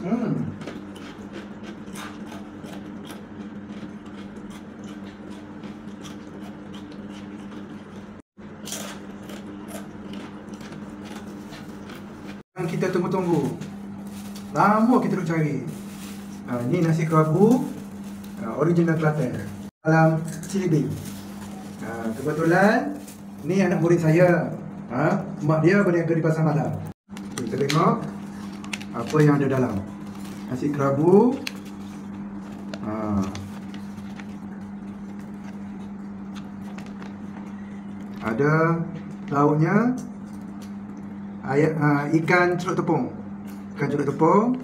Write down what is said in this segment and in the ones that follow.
Kita tunggu-tunggu. Lama kita duk cari. Ni nasi kerabu original Kelantan dalam Silibin. Kebetulan ni anak murid saya. Mak dia berniaga di pasar malam. Kita tengok apa yang ada dalam nasi kerabu. Ada lauknya, ikan celup tepung. Ikan celup tepung,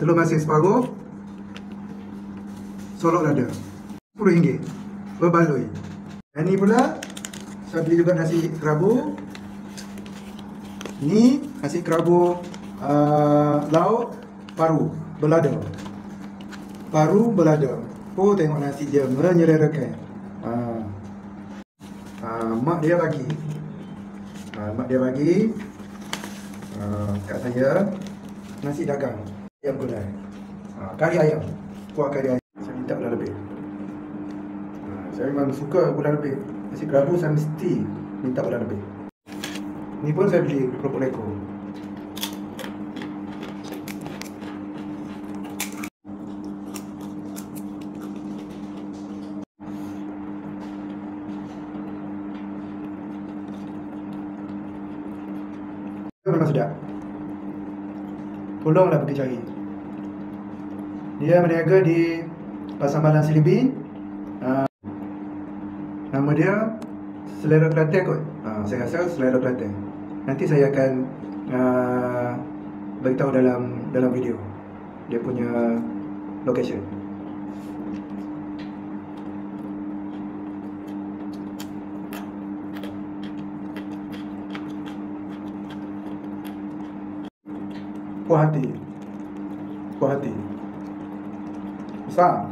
telur masin separuh, solok lada, RM10 berbaloi. Dan ni pula saya beli juga nasi kerabu. Ni nasi kerabu lauk paru belada. Paru belada. Oh, tengok nasi dia menyelerakan. Mak dia bagi. Mak dia bagi kat saya nasi dagang ayam gulai, kari ayam, kuah kari ayam. Saya minta bulan lebih. Saya memang suka bulan lebih. Nasi kerabu saya mesti minta bulan lebih. Ni pun saya beli 20 ekor. Memang sedap. Tolonglah pergi cari. Dia berniaga di Pasar Malam Silibin. Nama dia Selera Kelantan kot. Saya rasa Selera Kelantan. Nanti saya akan beritahu dalam video dia punya location. Puas hati. Besar.